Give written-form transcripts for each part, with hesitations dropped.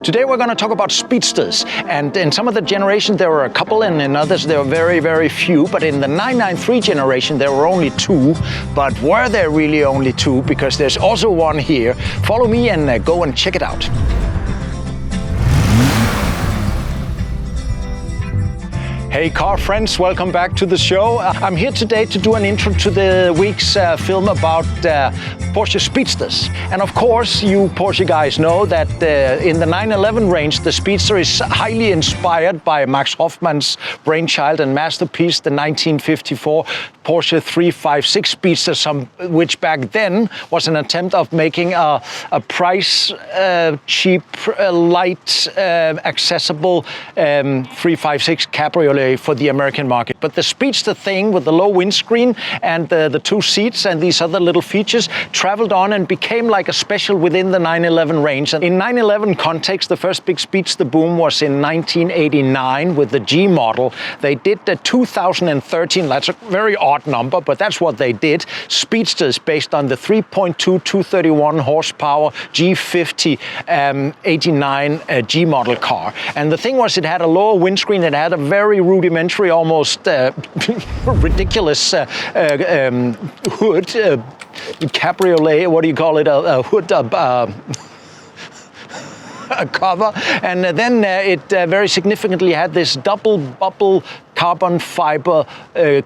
Today we're going to talk about Speedsters, and in some of the generations there were a couple, and in others there were very, very few. But in the 993 generation there were only two. But were there really only two? Because there's also one here. Follow me and go and check it out. Hey car friends, welcome back to the show. I'm here today to do an intro to the week's film about Porsche Speedsters. And of course, you Porsche guys know that in the 911 range, the Speedster is highly inspired by Max Hoffman's brainchild and masterpiece, the 1954 Porsche 356 Speedster, which back then was an attempt of making a price cheap, light, accessible 356 Cabriolet for the American market. But the Speedster thing with the low windscreen and the two seats and these other little features traveled on and became like a special within the 911 range. And in 911 context, the first big Speedster boom was in 1989 with the G model. They did the 2013, that's a very odd number, but that's what they did. Speedsters based on the 3.2 231 horsepower G50 89 G model car. And the thing was, it had a lower windscreen, it had a very rudimentary, almost ridiculous hood, cabriolet, what do you call it, a hood, a cover, and then it very significantly had this double bubble carbon fiber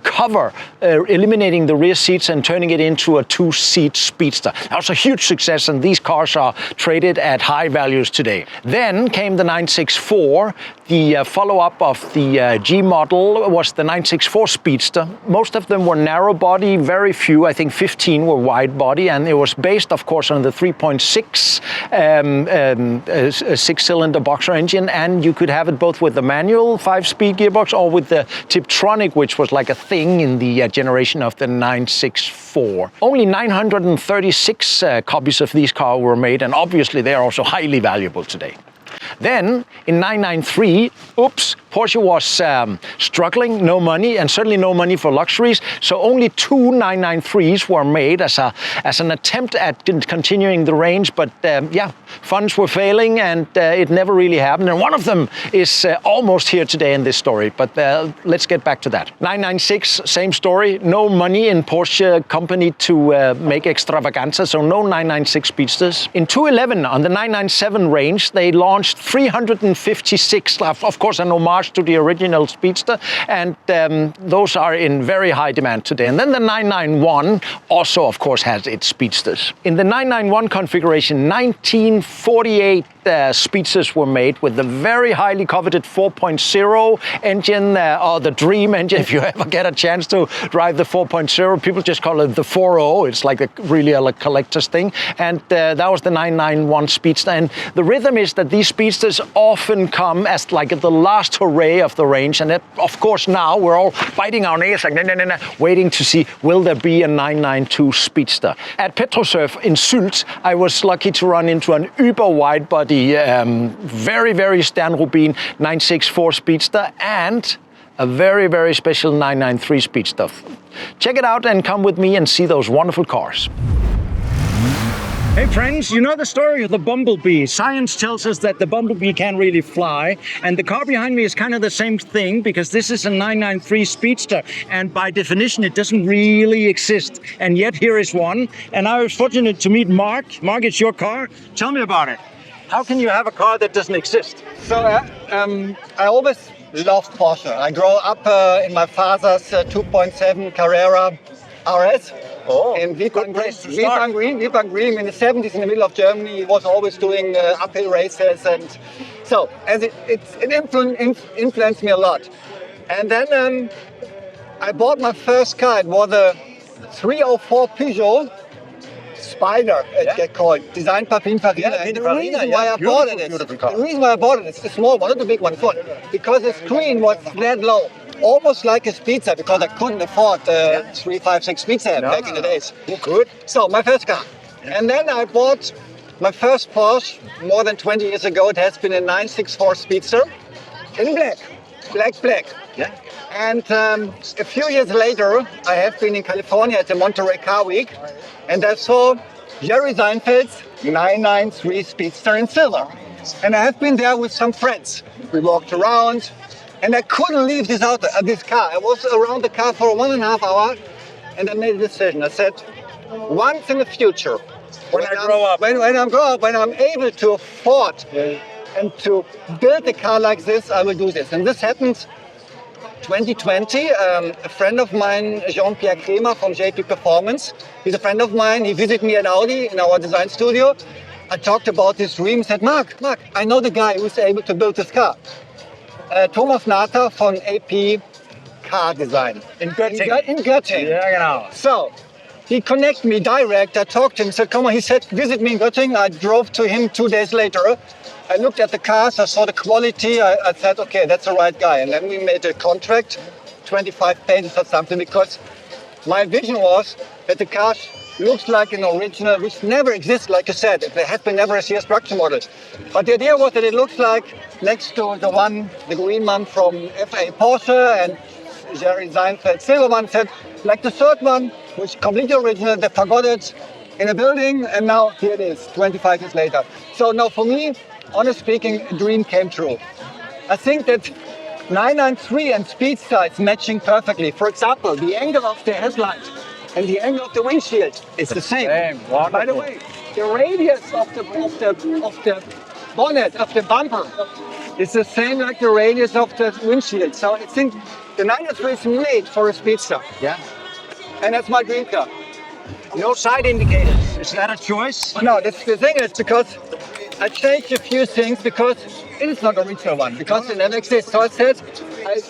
cover, eliminating the rear seats and turning it into a two-seat Speedster. That was a huge success, and these cars are traded at high values today. Then came the 964. The follow-up of the G model was the 964 Speedster. Most of them were narrow body, very few, I think 15 were wide body, and it was based, of course, on the 3.6 six-cylinder boxer engine, and you could have it both with the manual 5-speed gearbox or with the Tiptronic, which was like a thing in the generation of the 964. Only 936 copies of these cars were made, and obviously they are also highly valuable today. Then, in 993, Porsche was struggling, no money, and certainly no money for luxuries, so only two 993s were made as an attempt at continuing the range, but funds were failing, and it never really happened, and one of them is almost here today in this story, but let's get back to that. 996, same story, no money in Porsche company to make extravaganza, so no 996 Speedsters. In 2011, on the 997 range, they launched 356, of course an homage to the original Speedster, and those are in very high demand today. And then the 991 also, of course, has its Speedsters. In the 991 configuration, 1948 Speedsters were made with the very highly coveted 4.0 engine, or the dream engine. If you ever get a chance to drive the 4.0, people just call it the 4.0. It's like really a collector's thing. And that was the 991 Speedster. And the rhythm is that these Speedsters often come as like the last hooray of the range. And of course now we're all biting our nails like, no, waiting to see, will there be a 992 Speedster? At Petro-Surf in Sylt, I was lucky to run into an uber wide body, very, very Sternrubin 964 Speedster and a very, very special 993 Speedster. Check it out and come with me and see those wonderful cars. Hey friends, you know the story of the bumblebee. Science tells us that the bumblebee can't really fly, and the car behind me is kind of the same thing, because this is a 993 Speedster, and by definition it doesn't really exist, and yet here is one. And I was fortunate to meet Marc. Marc, it's your car. Tell me about it. How can you have a car that doesn't exist? So I always loved Porsche. I grew up in my father's 2.7 Carrera RS. Oh, in Wiesbaden Green in the 70s in the middle of Germany. He was always doing uphill races, and so it influenced me a lot. And then I bought my first car. It was a 304 Peugeot Spider, it get called, designed by Pininfarina. The reason why I bought it is the small one, not the big one, because the screen was that low. Almost like a Speedster, because I couldn't afford the 356 Speedster back in the days. Who could? So my first car. And then I bought my first Porsche more than 20 years ago. It has been a 964 Speedster in black. Yeah. And a few years later, I have been in California at the Monterey Car Week, and I saw Jerry Seinfeld's 993 Speedster in silver. And I have been there with some friends. We walked around, and I couldn't leave this car. I was around the car for 1.5 hours, and I made a decision. I said, once in the future, when I'm able to afford and to build a car like this, I will do this. And this happened 2020. A friend of mine, Jean-Pierre Kremer from JP Performance, he's a friend of mine. He visited me at Audi in our design studio. I talked about this dream. He said, Marc, I know the guy who's able to build this car. Thomas Nata from AP Car Design in Göttingen. In Göttingen. Yeah, genau. So he connected me direct. I talked to him. He said, come on. He said, visit me in Göttingen. I drove to him 2 days later. I looked at the cars. I saw the quality. I said, okay, that's the right guy. And then we made a contract, 25 pages or something, because my vision was that the car looks like an original, which never exists, like you said. There has been never a CS structure model. But the idea was that it looks like next to the green one from FA Porsche and Jerry Seinfeld silver one, said like the third one, which is completely original. They forgot it in a building, and now here it is, 25 years later. So now for me, honestly speaking, a dream came true. I think that 993 and Speedster is matching perfectly. For example, the angle of the headlight and the angle of the windshield is the same. By the way, the radius of the bonnet, of the bumper, is the same like the radius of the windshield. So I think the 993 is made for a Speedster. Yeah. And that's my dream car. No side indicators. Is that a choice? No, the thing is because I changed a few things because it is not original one, because it never exists. So I said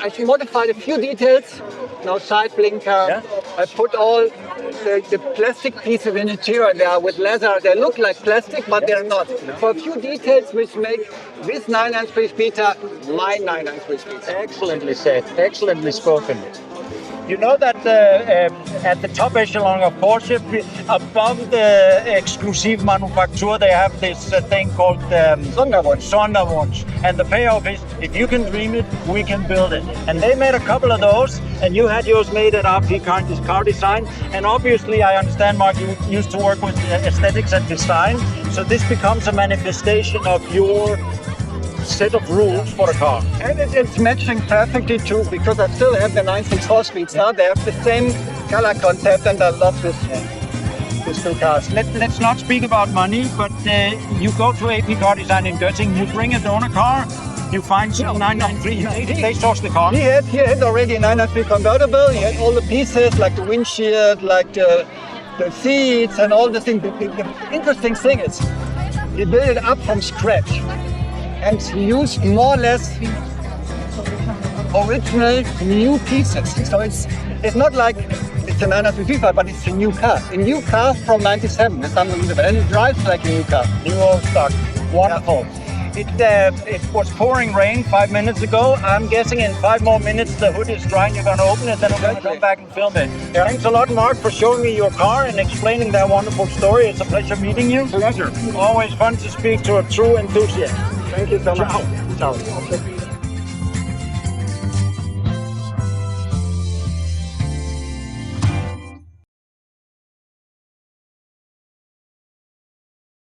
I modified a few details. No side blinker. Yeah. I put all the plastic pieces in the interior there with leather. They look like plastic, but they're not. For a few details which make this 993 Speedster my 993 Speedster. Excellently said. Excellently spoken. You know that at the top echelon of Porsche, above the exclusive manufacture, they have this thing called Sonderwunsch. And the payoff is, if you can dream it, we can build it. And they made a couple of those, and you had yours made at RP Car Design. And obviously, I understand, Marc, you used to work with aesthetics and design. So this becomes a manifestation of your set of rules for a car. And it's matching perfectly too, because I still have the 964 Speedster. They have the same color concept, and I love these two cars. Let's not speak about money, but you go to AP Car Design in Göttingen, you bring a donor car, you find some 993, they source the car. He had already a 993 convertible. He had all the pieces, like the windshield, like the seats and all the things. The interesting thing is, he built it up from scratch. And use more or less original new pieces. So it's not like it's a 993 car, but it's a new car. A new car from 97. It's unbelievable. And it drives like a new car. New old stock. Wonderful. Yeah. It was pouring rain 5 minutes ago. I'm guessing in 5 more minutes the hood is dry and you're going to open it, then I'm going to come back and film it. Yeah. Thanks a lot, Marc, for showing me your car and explaining that wonderful story. It's a pleasure meeting you. Pleasure. Always fun to speak to a true enthusiast. Thank you so much. Ciao. Ciao.